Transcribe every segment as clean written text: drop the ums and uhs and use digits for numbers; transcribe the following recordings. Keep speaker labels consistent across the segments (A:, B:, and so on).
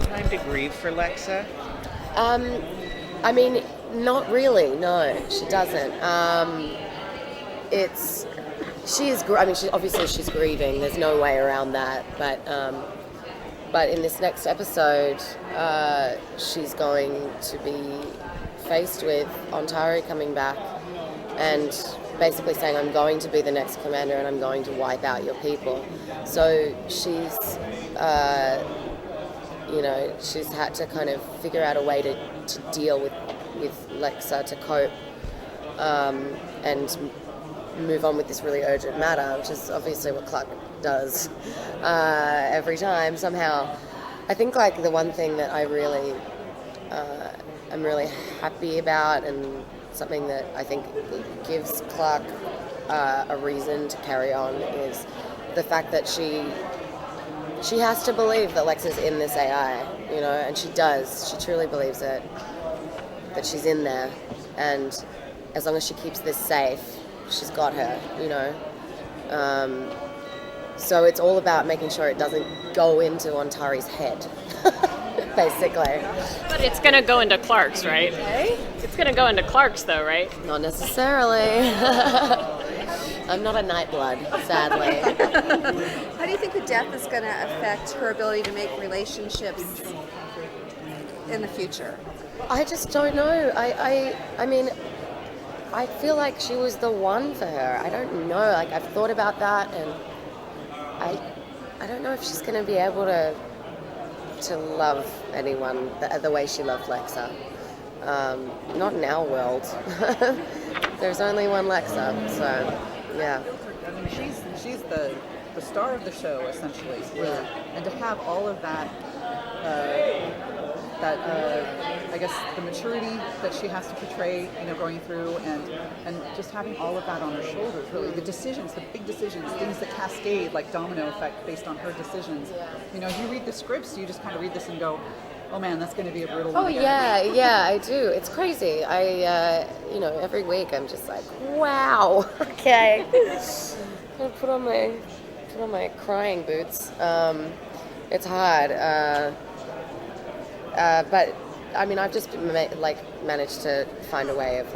A: time to grieve for Lexa?
B: I mean, not really. No, she doesn't. It's she is. I mean, obviously she's grieving. There's no way around that. But in this next episode, she's going to be faced with Ontari coming back and basically saying, "I'm going to be the next commander, and I'm going to wipe out your people." So she's, she's had to kind of figure out a way to deal with Lexa, to cope, and move on with this really urgent matter, which is obviously what Clark does every time somehow. I think like the one thing that I really am really happy about, and something that I think gives Clark a reason to carry on, is the fact that she has to believe that Lexa's in this AI, and she does. She truly believes it, that she's in there, and as long as she keeps this safe, she's got her, so it's all about making sure it doesn't go into Ontari's head, basically.
C: But it's going to go into Clark's, right?
B: Okay.
C: It's going to go into Clark's, though, right?
B: Not necessarily. I'm not a Nightblood, sadly.
D: How do you think the death is going to affect her ability to make relationships in the future?
B: I just don't know. I mean, I feel like she was the one for her. I don't know. Like, I've thought about that, and I don't know if she's going to be able to love anyone the way she loved Lexa. Not in our world. There's only one Lexa, so yeah.
E: I mean, she's the star of the show, essentially.
B: Yeah.
E: And to have all of that, I guess the maturity that she has to portray, going through, and just having all of that on her shoulders, really. The decisions, the big decisions, things that cascade like domino effect based on her decisions. If you read the scripts, you just kind of read this and go, oh man, that's going to be a brutal one.
B: Oh yeah, I do. It's crazy. Every week I'm just like, wow, okay. I'm gonna put on my crying boots. It's hard. But I mean, I've just managed to find a way of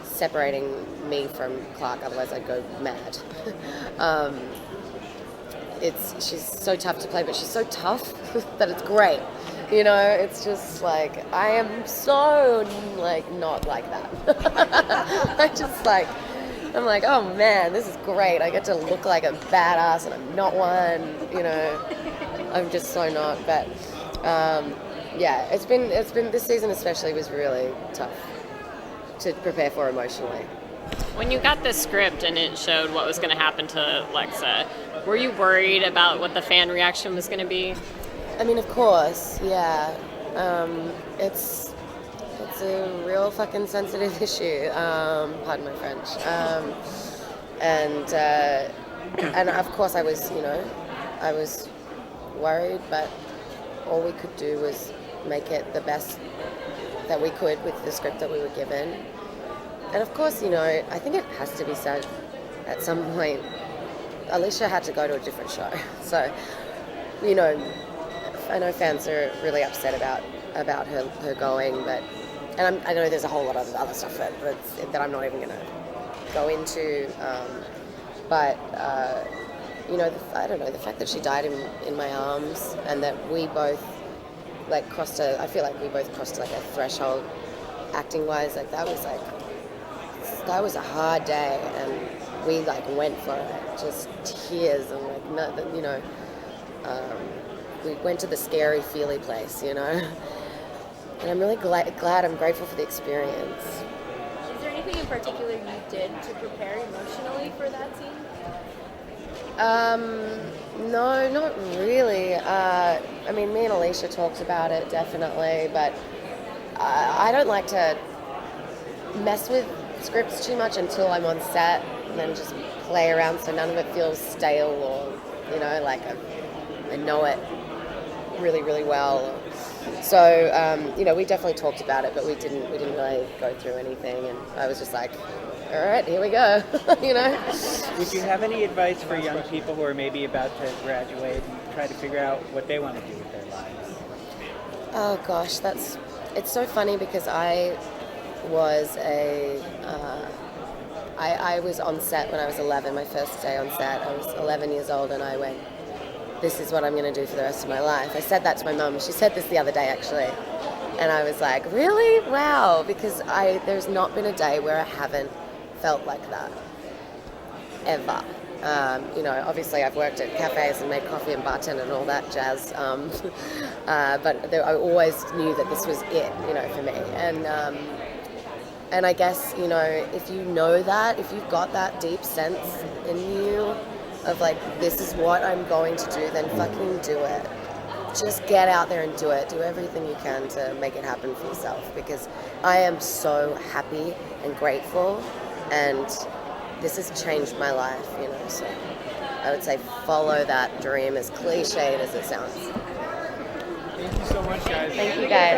B: separating me from Clark. Otherwise, I'd go mad. She's so tough to play, but she's so tough that it's great. It's just I am so not like that. I'm like, oh man, this is great. I get to look like a badass, and I'm not one. I'm just so not. But yeah, it's been this season especially was really tough to prepare for emotionally.
C: When you got the script and it showed what was going to happen to Lexa, were you worried about what the fan reaction was going to be?
B: I mean, of course, yeah. It's a real fucking sensitive issue. Pardon my French. And of course I was worried, but all we could do was make it the best that we could with the script that we were given. And of course, I think it has to be said at some point, Alicia had to go to a different show. So, I know fans are really upset about her going, but I know there's a whole lot of other stuff that I'm not even going to go into. But I don't know, the fact that she died in my arms, and that we both I feel like we both crossed a threshold acting wise. That was a hard day, and we went for it, just tears and we went to the scary feely place, and I'm really glad I'm grateful for the experience.
F: Is there anything in particular you did to prepare emotionally for that scene?
B: No, not really. I mean, me and Alicia talked about it, definitely, but I don't like to mess with scripts too much until I'm on set, and then just play around so none of it feels stale or, I know it really, really well. So, we definitely talked about it, but we didn't really go through anything, and I was just like, all right, here we go,
A: Would you have any advice for young people who are maybe about to graduate and try to figure out what they want to do with their lives?
B: Oh gosh, it's so funny because I was I was on set when I was 11, my first day on set. I was 11 years old and I went, this is what I'm going to do for the rest of my life. I said that to my mum. She said this the other day actually. And I was like, really? Wow. Because there's not been a day where I haven't felt like that. Ever. Obviously I've worked at cafes and made coffee and bartended and all that jazz. But I always knew that this was it, for me. And I guess, if you know that, if you've got that deep sense in you of like, this is what I'm going to do, then fucking do it. Just get out there and do it. Do everything you can to make it happen for yourself, because I am so happy and grateful, and this has changed my life, so I would say follow that dream, as cliched as it sounds.
A: Thank you so much, guys.
B: Thank you, guys.